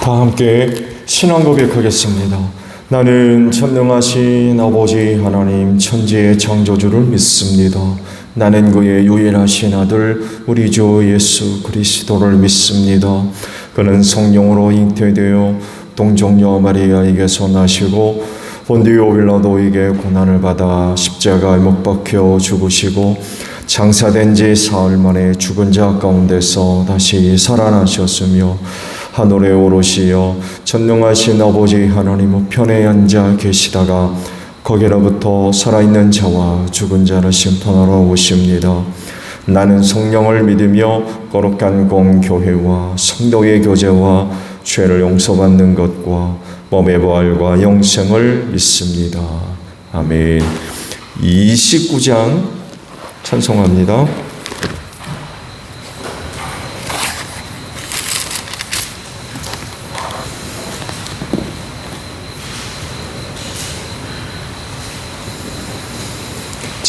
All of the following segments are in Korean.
다 함께 신앙 고백하겠습니다. 나는 전능하신 아버지 하나님 천지의 창조주를 믿습니다. 나는 그의 유일하신 아들 우리 주 예수 그리스도를 믿습니다. 그는 성령으로 잉태되어 동정녀 마리아에게서 나시고 본디오 빌라도에게 고난을 받아 십자가에 못 박혀 죽으시고 장사된 지 사흘 만에 죽은 자 가운데서 다시 살아나셨으며 하늘에 오르시어 전능하신 아버지 하나님 우편에 앉아 계시다가 거기로부터 살아있는 자와 죽은 자를 심판하러 오십니다. 나는 성령을 믿으며 거룩한 공교회와 성도의 교제와 죄를 용서받는 것과 몸의 부활과 영생을 믿습니다. 아멘. 29장 찬송합니다.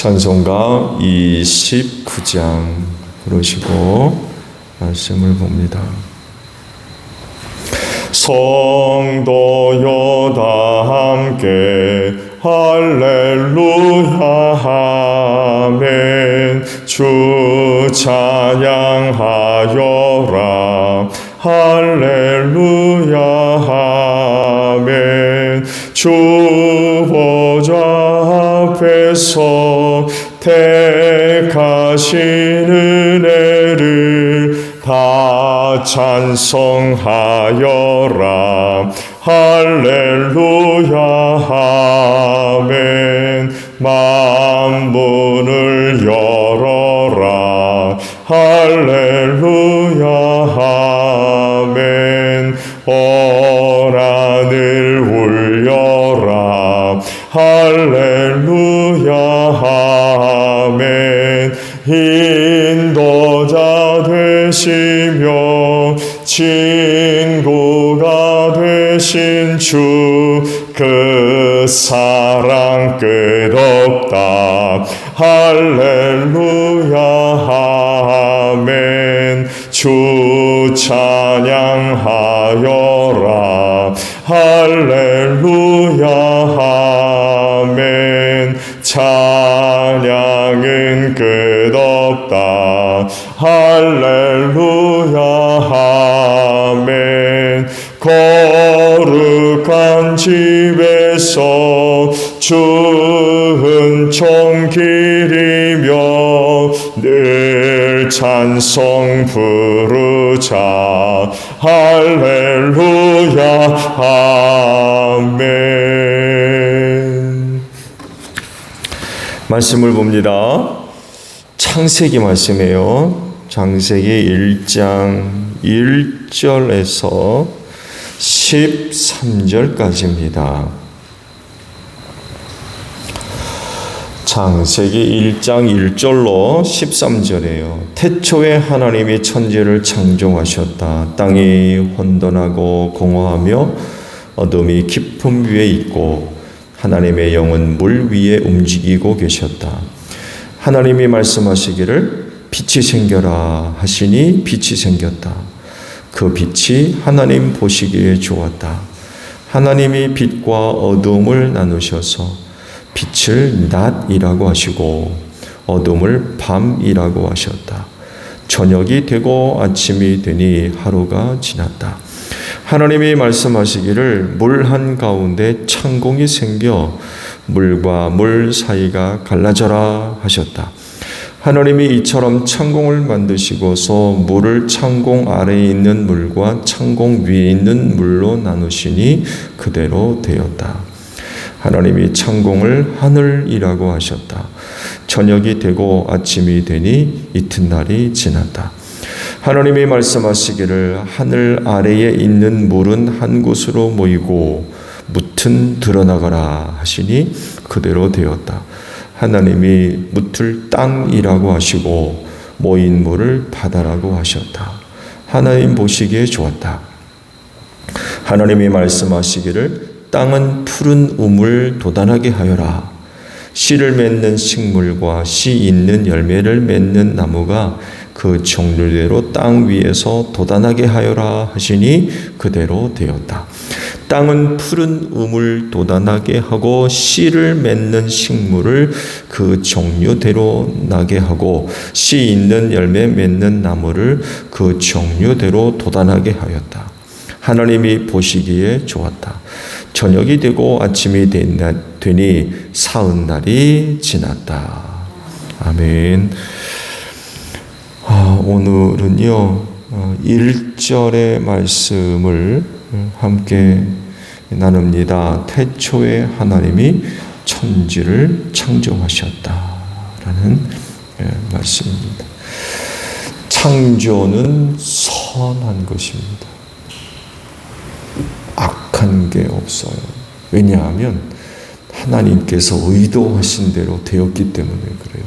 찬송가 29장 부르시고 말씀을 봅니다. 성도여 다 함께 할렐루야 아멘. 주 찬양하여라 할렐루야 아멘. 주 보좌 앞에서 택하신 은혜를 다 찬송하여라 할렐루야 아멘. 만문을 열어라 할렐루야 아멘. 오라늘 울려라 할렐루야 아멘. 인도자 되시며 친구가 되신 주 그 사랑 끝없다 할렐루야 아멘. 주 찬양하여라 할렐루야 아멘. 찬양은 끝없다 할렐루야 아멘. 거룩한 집에서 주 은총 기리며 늘 찬송 부르자 할렐루야 아멘. 말씀을 봅니다. 창세기 말씀이에요. 창세기 1장 1절에서 13절까지입니다. 창세기 1장 1절로 13절이에요. 태초에 하나님이 천지를 창조하셨다. 땅이 혼돈하고 공허하며 어둠이 깊음 위에 있고 하나님의 영은 물 위에 움직이고 계셨다. 하나님이 말씀하시기를 빛이 생겨라 하시니 빛이 생겼다. 그 빛이 하나님 보시기에 좋았다. 하나님이 빛과 어둠을 나누셔서 빛을 낮이라고 하시고 어둠을 밤이라고 하셨다. 저녁이 되고 아침이 되니 하루가 지났다. 하나님이 말씀하시기를 물 한가운데 창공이 생겨 물과 물 사이가 갈라져라 하셨다. 하나님이 이처럼 창공을 만드시고서 물을 창공 아래에 있는 물과 창공 위에 있는 물로 나누시니 그대로 되었다. 하나님이 창공을 하늘이라고 하셨다. 저녁이 되고 아침이 되니 이튿날이 지났다. 하나님이 말씀하시기를 하늘 아래에 있는 물은 한 곳으로 모이고 묻은 드러나가라 하시니 그대로 되었다. 하나님이 묻을 땅이라고 하시고 모인 물을 바다라고 하셨다. 하나님 보시기에 좋았다. 하나님이 말씀하시기를 땅은 푸른 우물 돋아나게 하여라. 씨를 맺는 식물과 씨 있는 열매를 맺는 나무가 그 종류대로 땅 위에서 돋아나게 하여라 하시니 그대로 되었다. 땅은 푸른 우물 돋아나게 하고 씨를 맺는 식물을 그 종류대로 나게 하고 씨 있는 열매 맺는 나무를 그 종류대로 돋아나게 하였다. 하나님이 보시기에 좋았다. 저녁이 되고 아침이 되니 사흔날이 지났다. 아멘. 오늘은요 1절의 말씀을 함께 나눕니다. 태초에 하나님이 천지를 창조하셨다라는 말씀입니다. 창조는 선한 것입니다. 악한 게 없어요. 왜냐하면 하나님께서 의도하신 대로 되었기 때문에 그래요.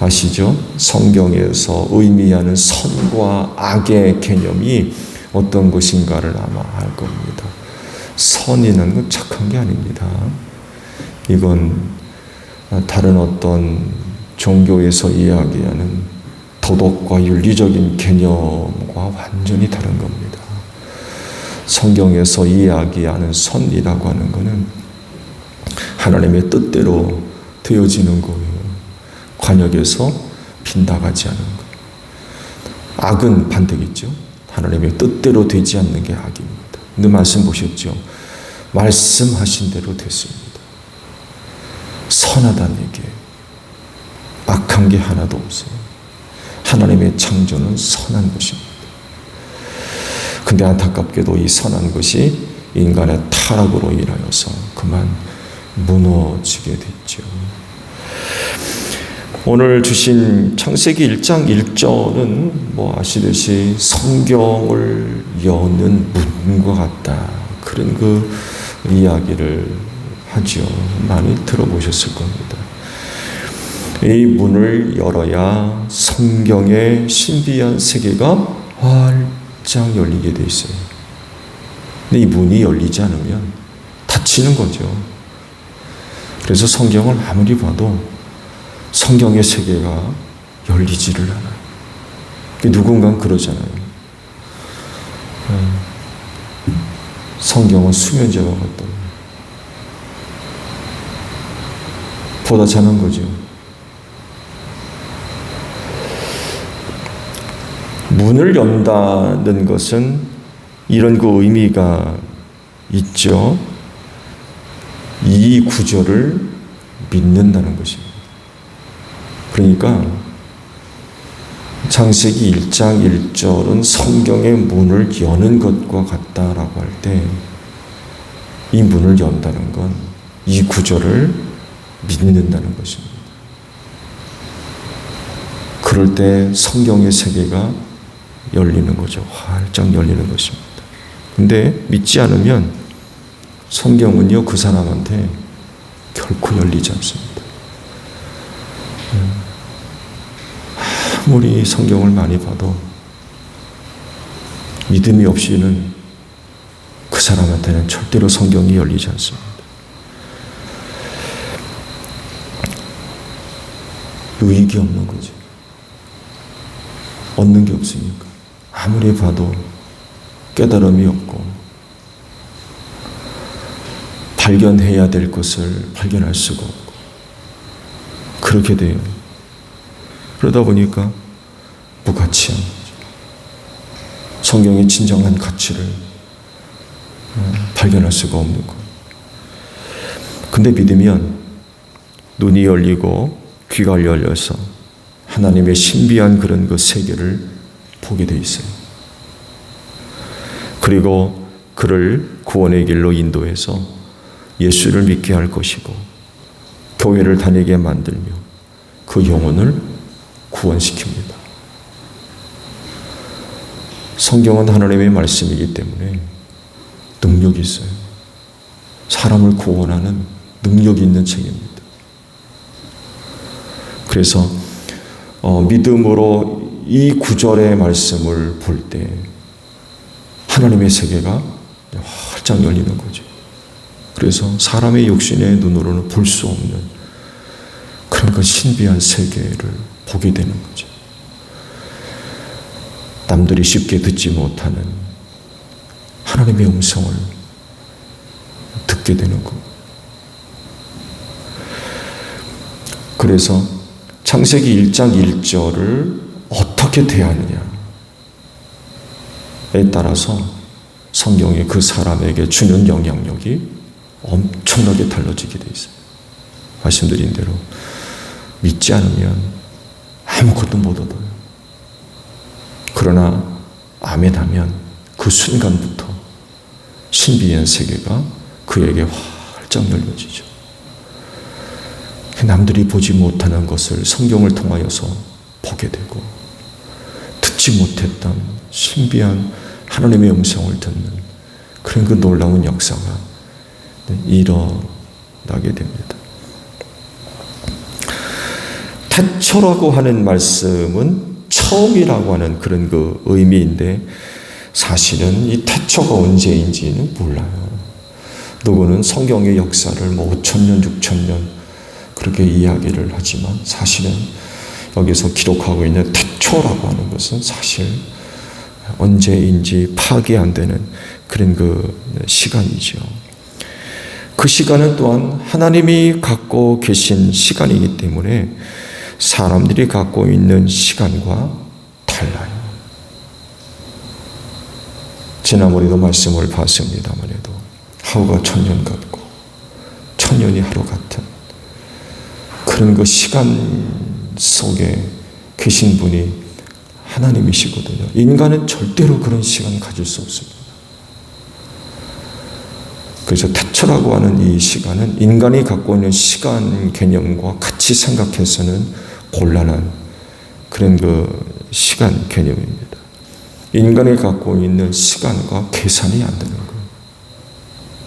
아시죠? 성경에서 의미하는 선과 악의 개념이 어떤 것인가를 아마 알 겁니다. 선이라는 건 착한 게 아닙니다. 이건 다른 어떤 종교에서 이야기하는 도덕과 윤리적인 개념과 완전히 다른 겁니다. 성경에서 이야기하는 선이라고 하는 것은 하나님의 뜻대로 되어지는 거예요. 관역에서 빗나가지 않은 것. 악은 반대겠죠. 하나님의 뜻대로 되지 않는 게 악입니다. 근데 말씀 보셨죠? 말씀하신 대로 됐습니다. 선하다는 얘기예요. 악한 게 하나도 없어요. 하나님의 창조는 선한 것입니다. 근데 안타깝게도 이 선한 것이 인간의 타락으로 인하여서 그만 무너지게 됐죠. 오늘 주신 창세기 1장 1절은 아시듯이 성경을 여는 문과 같다. 그런 그 이야기를 하죠. 많이 들어보셨을 겁니다. 이 문을 열어야 성경의 신비한 세계가 활짝 열리게 돼 있어요. 근데 이 문이 열리지 않으면 닫히는 거죠. 그래서 성경을 아무리 봐도 성경의 세계가 열리지를 않아요. 누군가는 그러잖아요. 성경은 수면제와 같다. 보다 자는 거죠. 문을 연다는 것은 이런 그 의미가 있죠. 이 구절을 믿는다는 것입니다. 그러니까 창세기 1장 1절은 성경의 문을 여는 것과 같다라고 할 때 이 문을 연다는 건 이 구절을 믿는다는 것입니다. 그럴 때 성경의 세계가 열리는 거죠. 활짝 열리는 것입니다. 근데 믿지 않으면 성경은요 그 사람한테 결코 열리지 않습니다. 아무리 성경을 많이 봐도 믿음이 없이는 그 사람한테는 절대로 성경이 열리지 않습니다. 유익이 없는 거죠. 얻는 게 없으니까. 아무리 봐도 깨달음이 없고 발견해야 될 것을 발견할 수가 없고 그렇게 돼요. 그러다 보니까 무가치한 거죠. 성경의 진정한 가치를 발견할 수가 없는 거예요. 근데 믿으면 눈이 열리고 귀가 열려서 하나님의 신비한 그런 그 세계를 보게 돼 있어요. 그리고 그를 구원의 길로 인도해서 예수를 믿게 할 것이고 교회를 다니게 만들며 그 영혼을 구원시킵니다. 성경은 하나님의 말씀이기 때문에 능력이 있어요. 사람을 구원하는 능력이 있는 책입니다. 그래서 믿음으로 이 구절의 말씀을 볼 때 하나님의 세계가 활짝 열리는 거죠. 그래서 사람의 육신의 눈으로는 볼 수 없는 그런 그 신비한 세계를 보게 되는 거죠. 남들이 쉽게 듣지 못하는 하나님의 음성을 듣게 되는 것. 그래서 창세기 1장 1절을 어떻게 대하느냐에 따라서 성경이 그 사람에게 주는 영향력이 엄청나게 달라지게 돼 있어요. 말씀드린 대로 믿지 않으면 아무것도 못 얻어요. 그러나 아멘 하면 그 순간부터 신비한 세계가 그에게 활짝 열려지죠. 남들이 보지 못하는 것을 성경을 통하여서 보게 되고, 듣지 못했던 신비한 하나님의 음성을 듣는 그런 그 놀라운 역사가 일어나게 됩니다. 태초라고 하는 말씀은 처음이라고 하는 그런 그 의미인데, 사실은 이 태초가 언제인지는 몰라요. 누구는 성경의 역사를 5,000년, 6,000년 그렇게 이야기를 하지만, 사실은 여기서 기록하고 있는 태초라고 하는 것은 사실 언제인지 파악이 안 되는 그런 그 시간이죠. 그 시간은 또한 하나님이 갖고 계신 시간이기 때문에 사람들이 갖고 있는 시간과 달라요. 지난번에도 말씀을 봤습니다만 해도 하루가 1000년 같고 1000년이 하루 같은 그런 그 시간 속에 계신 분이 하나님이시거든요. 인간은 절대로 그런 시간을 가질 수 없습니다. 그래서 태초라고 하는 이 시간은 인간이 갖고 있는 시간 개념과 같이 생각해서는 곤란한 그런 그 시간 개념입니다. 인간이 갖고 있는 시간과 계산이 안 되는 거예요.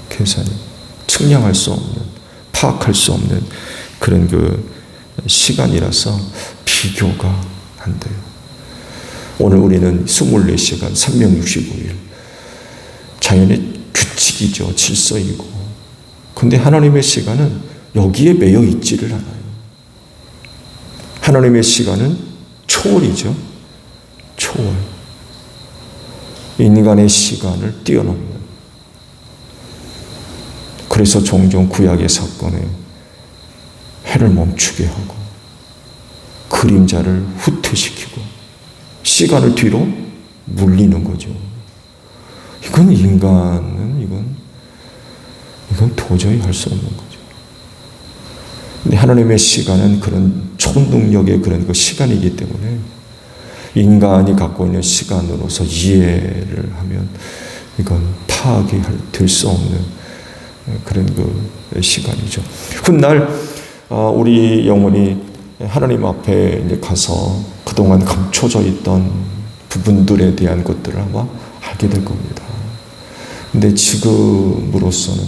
계산이 측량할 수 없는, 파악할 수 없는 그런 그 시간이라서 비교가 안 돼요. 오늘 우리는 24시간 365일 자연의 규칙이죠. 질서이고. 근데 하나님의 시간은 여기에 매여 있지를 않아요. 하나님의 시간은 초월이죠. 초월. 인간의 시간을 뛰어넘는. 그래서 종종 구약의 사건에 해를 멈추게 하고 그림자를 후퇴시키고 시간을 뒤로 물리는 거죠. 이건 인간은 이건 도저히 할 수 없는 거죠. 근데 하나님의 시간은 그런 초능력의 그런 그 시간이기 때문에 인간이 갖고 있는 시간으로서 이해를 하면 이건 파악이 될 수 없는 그런 그 시간이죠. 훗날 우리 영혼이 하나님 앞에 이제 가서 그동안 감춰져 있던 부분들에 대한 것들을 아마 알게 될 겁니다. 근데 지금으로서는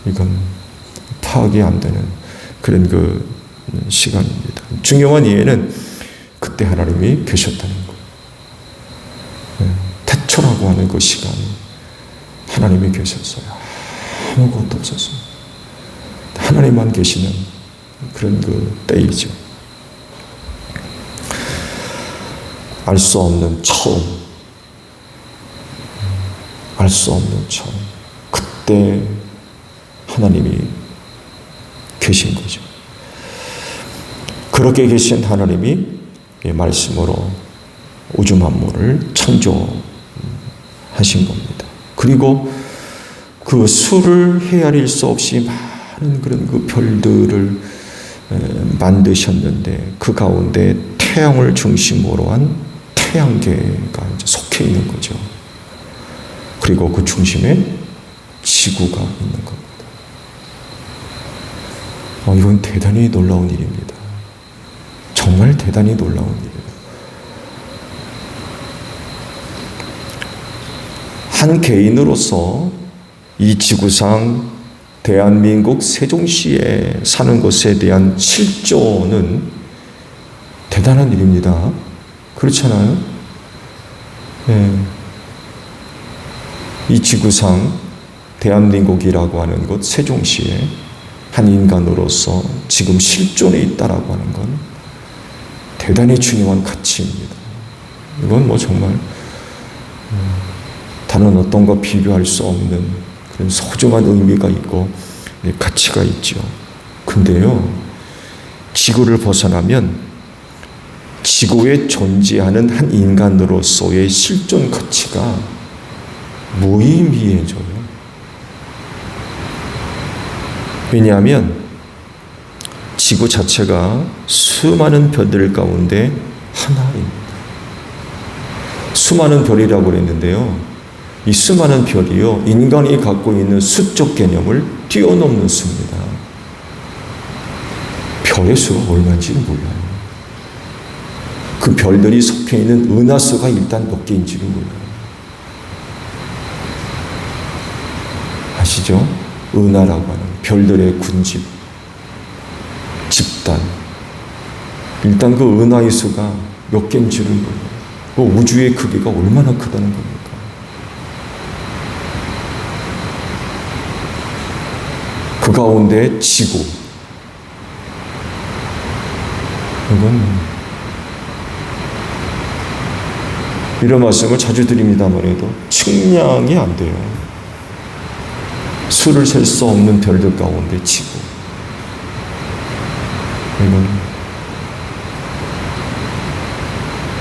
이건 파악이 안 되는 그런 그 시간입니다. 중요한 이해는 그때 하나님이 계셨다는 거예요. 태초라고 하는 그 시간이 하나님이 계셨어요. 아무것도 없었어요. 하나님만 계시는 그런 그 때이죠. 알 수 없는 처음, 알 수 없는 처음, 그때 하나님이 계신 거죠. 그렇게 계신 하나님이 말씀으로 우주 만물을 창조하신 겁니다. 그리고 그 수를 헤아릴 수 없이 많은 그런 그 별들을 만드셨는데 그 가운데 태양을 중심으로 한 태양계가 이제 속해 있는 거죠. 그리고 그 중심에 지구가 있는 겁니다. 이건 대단히 놀라운 일입니다. 정말 대단히 놀라운 일이에요. 한 개인으로서 이 지구상 대한민국 세종시에 사는 것에 대한 실존은 대단한 일입니다. 그렇잖아요? 네. 이 지구상 대한민국이라고 하는 곳 세종시에 한 인간으로서 지금 실존해 있다라고 하는 건 대단히 중요한 가치입니다. 이건 뭐 정말 다른 어떤 것 비교할 수 없는 그런 소중한 의미가 있고 가치가 있죠. 근데요, 지구를 벗어나면 지구에 존재하는 한 인간으로서의 실존 가치가 무의미해져요. 왜냐하면 지구 자체가 수많은 별들 가운데 하나입니다. 수많은 별이라고 그랬는데요, 이 수많은 별이요, 인간이 갖고 있는 수적 개념을 뛰어넘는 수입니다. 별의 수가 얼마인지 몰라요. 그 별들이 속해 있는 은하수가 일단 몇 개인지를 몰라요. 아시죠? 은하라고 하는 별들의 군집, 집단. 일단 그 은하의 수가 몇 개인지를 몰라요. 그 우주의 크기가 얼마나 크다는 겁니까? 그 가운데 지구. 이건 이런 말씀을 자주 드립니다만 해도 측량이 안 돼요. 수를 셀 수 없는 별들 가운데 지구. 이건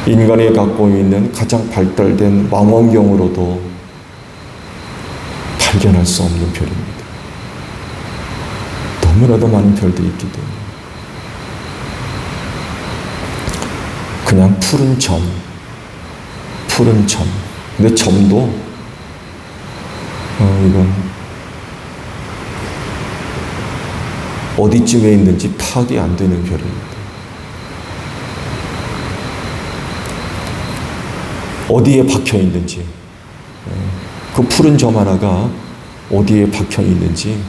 인간이 갖고 있는 가장 발달된 망원경으로도 발견할 수 없는 별입니다. 너무나도 많은 별들이 있기 때문에 그냥 푸른 점. 근데 점도 이건 어디쯤에 있는지 파악이 안 되는 별입니다. 어디에 박혀 있는지, 그 푸른 점 하나가 어디에 박혀 있는지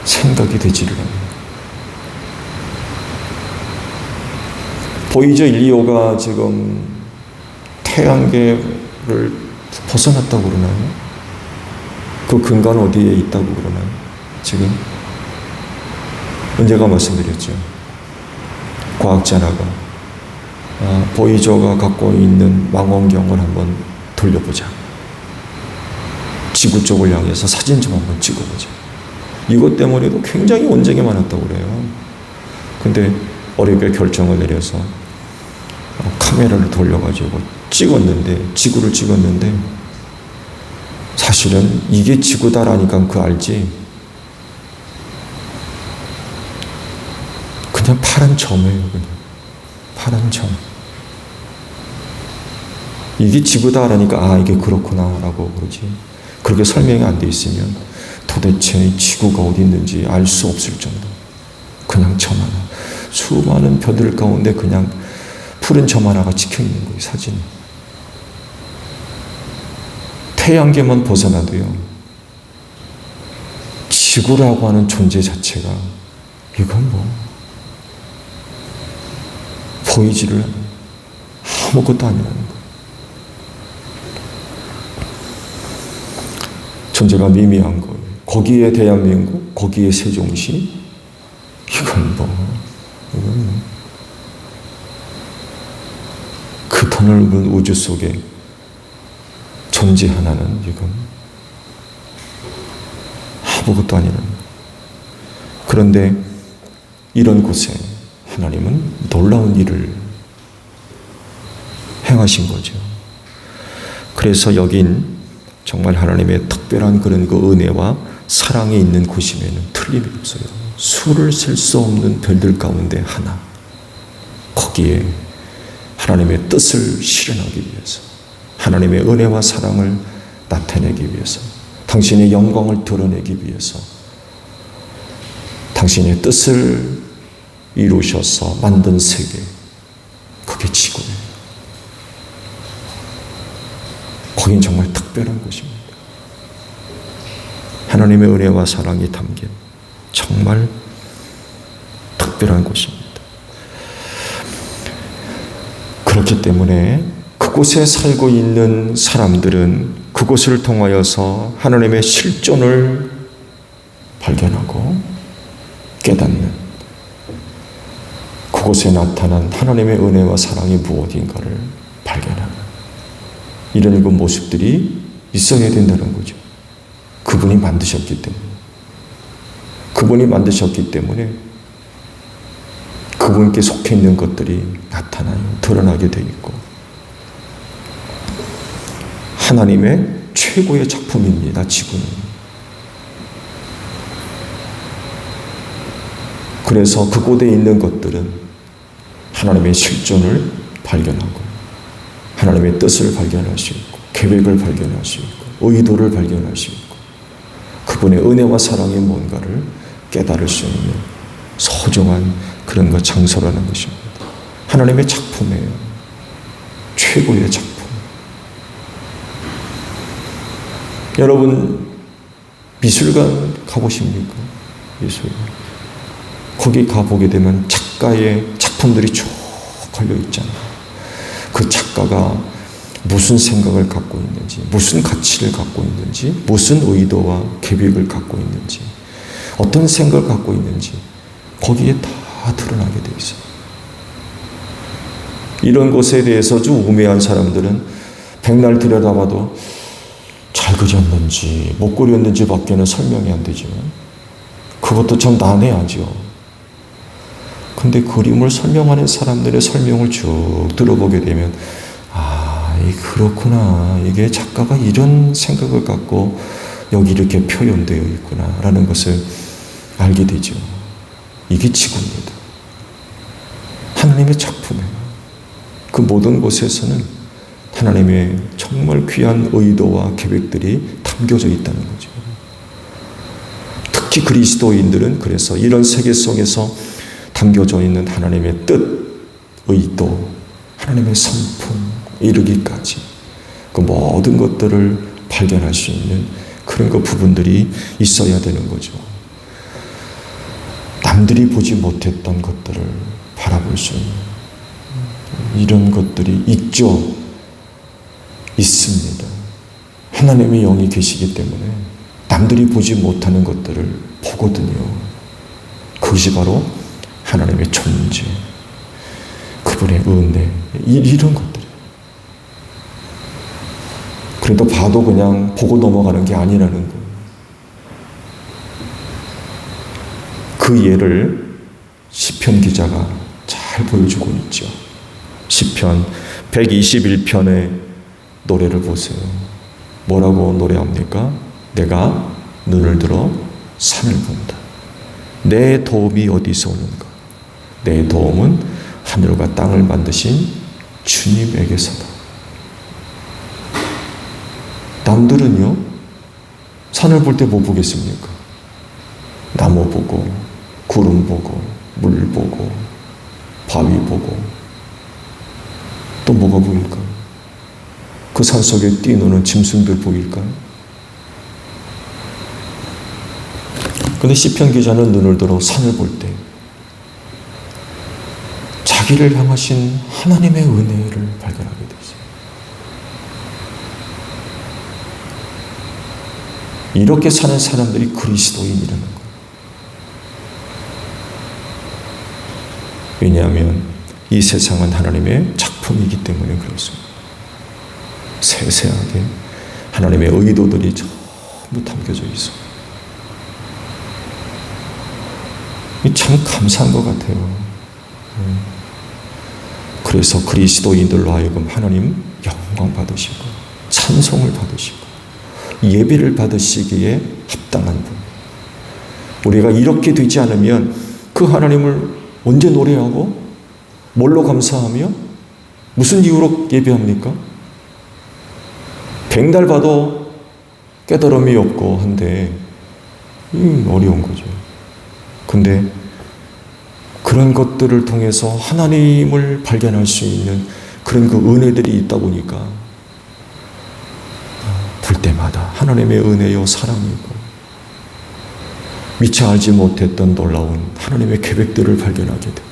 생각이 되지를 않아요. 보이저 1, 2호가 지금 태양계를 벗어났다고 그러나요? 그 근간은 어디에 있다고 그러나요? 지금 언제가 말씀드렸죠. 과학자 하나가 보이저가 갖고 있는 망원경을 한번 돌려보자. 지구 쪽을 향해서 사진 좀 한번 찍어보자. 이것 때문에도 굉장히 원정이 많았다고 그래요. 근데 어렵게 결정을 내려서 카메라를 돌려가지고 지구를 찍었는데 사실은 이게 지구다라니까 그 알지, 그냥 파란 점이에요. 그냥 파란 점. 이게 지구다라니까 이게 그렇구나라고 그러지, 그렇게 설명이 안 돼 있으면 도대체 지구가 어디 있는지 알 수 없을 정도. 그냥 점 하나, 수많은 별들 가운데 그냥 푸른 점 하나가 찍혀 있는 거예요. 사진이. 태양계만 벗어나도요, 지구라고 하는 존재 자체가 이건 뭐 보이지를 않아요. 아무것도 아니라는 거예요. 존재가 미미한 거예요. 거기에 대한민국, 거기에 세종시, 이건 그 더넓은 우주 속에 존재 하나는 이건 아무것도 아니라는 거예요. 그런데 이런 곳에 하나님은 놀라운 일을 행하신 거죠. 그래서 여긴 정말 하나님의 특별한 그런 그 은혜와 사랑이 있는 곳이면 틀림이 없어요. 수를 셀 수 없는 별들 가운데 하나. 거기에 하나님의 뜻을 실현하기 위해서, 하나님의 은혜와 사랑을 나타내기 위해서, 당신의 영광을 드러내기 위해서 당신의 뜻을 이루셔서 만든 세계, 그게 지구예요. 거긴 정말 특별한 곳입니다. 하나님의 은혜와 사랑이 담긴 정말 특별한 곳입니다. 그렇기 때문에 그곳에 살고 있는 사람들은 그곳을 통하여서 하나님의 실존을 발견하고 깨닫는, 그곳에 나타난 하나님의 은혜와 사랑이 무엇인가를 발견하는 이런 그 모습들이 있어야 된다는 거죠. 그분이 만드셨기 때문에. 그분이 만드셨기 때문에 그분께 속해 있는 것들이 나타나요. 드러나게 되어 있고. 하나님의 최고의 작품입니다. 지구는. 그래서 그곳에 있는 것들은 하나님의 실존을 발견하고 하나님의 뜻을 발견할 수 있고 계획을 발견할 수 있고 의도를 발견할 수 있고 그분의 은혜와 사랑이 뭔가를 깨달을 수 있는 소중한 그런 것 장소라는 것입니다. 하나님의 작품이에요. 최고의 작품. 여러분 미술관 가보십니까? 미술관. 거기 가보게 되면 작가의 작품들이 쭉 걸려 있잖아요. 그 작가가 무슨 생각을 갖고 있는지, 무슨 가치를 갖고 있는지, 무슨 의도와 계획을 갖고 있는지, 어떤 생각을 갖고 있는지 거기에 다 드러나게 돼 있어요. 이런 것에 대해서 좀 우매한 사람들은 백날 들여다봐도 잘 그렸는지 못 그렸는지 밖에는 설명이 안 되지만 그것도 참 난해하죠. 근데 그림을 설명하는 사람들의 설명을 쭉 들어보게 되면 그렇구나. 이게 작가가 이런 생각을 갖고 여기 이렇게 표현되어 있구나 라는 것을 알게 되죠. 이게 지구입니다. 하나님의 작품이에요. 그 모든 곳에서는 하나님의 정말 귀한 의도와 계획들이 담겨져 있다는 거죠. 특히 그리스도인들은 그래서 이런 세계 속에서 담겨져 있는 하나님의 뜻, 의도, 하나님의 성품 이르기까지 그 모든 것들을 발견할 수 있는 그런 그 부분들이 있어야 되는 거죠. 남들이 보지 못했던 것들을 바라볼 수 있는 이런 것들이 있습니다. 하나님의 영이 계시기 때문에 남들이 보지 못하는 것들을 보거든요. 그것이 바로 하나님의 존재, 그분의 은혜, 이런 것들. 그래도 봐도 그냥 보고 넘어가는 게 아니라는 거예요. 그 예를 시편 기자가 잘 보여주고 있죠. 시편 121편의 노래를 보세요. 뭐라고 노래합니까? 내가 눈을 들어 산을 본다. 내 도움이 어디서 오는가? 내 도움은 하늘과 땅을 만드신 주님에게서다. 남들은요, 산을 볼 때 뭐 보겠습니까? 나무 보고, 구름 보고, 물 보고, 바위 보고, 또 뭐가 보일까? 그 산 속에 뛰노는 짐승들 보일까요? 근데 시편 기자는 눈을 들어 산을 볼 때 자기를 향하신 하나님의 은혜를 발견하게 되죠. 이렇게 사는 사람들이 그리스도인이라는 거예요. 왜냐하면 이 세상은 하나님의 작품이기 때문에 그렇습니다. 세세하게 하나님의 의도들이 전부 담겨져 있어요. 참 감사한 것 같아요. 그래서 그리스도인들로 하여금 하나님 영광 받으시고 찬송을 받으시고 예배를 받으시기에 합당한 분. 우리가 이렇게 되지 않으면 그 하나님을 언제 노래하고 뭘로 감사하며 무슨 이유로 예배합니까? 백날 봐도 깨달음이 없고 한데 어려운 거죠. 근데 그런 것들을 통해서 하나님을 발견할 수 있는 그런 그 은혜들이 있다 보니까 볼 때마다 하나님의 은혜요 사랑이고 미처 알지 못했던 놀라운 하나님의 계획들을 발견하게 되고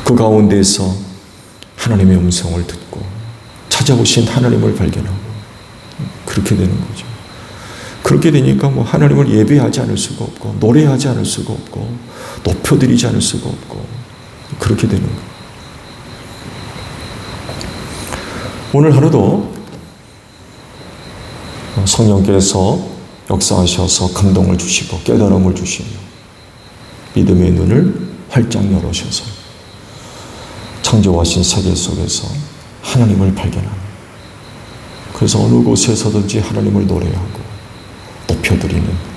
그 가운데에서 하나님의 음성을 듣고 찾아오신 하나님을 발견하고 그렇게 되는 거죠. 그렇게 되니까 뭐 하나님을 예배하지 않을 수가 없고 노래하지 않을 수가 없고 높여드리지 않을 수가 없고 그렇게 되는 거예요. 오늘 하루도 성령께서 역사하셔서 감동을 주시고 깨달음을 주시며 믿음의 눈을 활짝 열어셔서 창조하신 세계 속에서 하나님을 발견하는, 그래서 어느 곳에서든지 하나님을 노래하고 높여드리는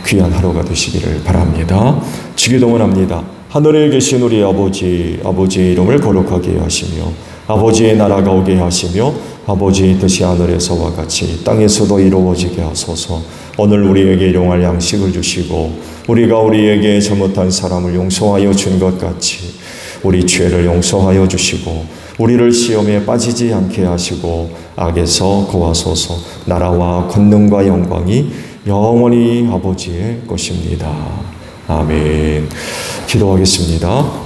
귀한 하루가 되시기를 바랍니다. 주기도문 합니다. 하늘에 계신 우리 아버지, 아버지의 이름을 거룩하게 하시며 아버지의 나라가 오게 하시며 아버지의 뜻이 하늘에서와 같이 땅에서도 이루어지게 하소서. 오늘 우리에게 일용할 양식을 주시고 우리가 우리에게 잘못한 사람을 용서하여 준 것 같이 우리 죄를 용서하여 주시고 우리를 시험에 빠지지 않게 하시고 악에서 구하소서. 나라와 권능과 영광이 영원히 아버지의 것입니다. 아멘. 기도하겠습니다.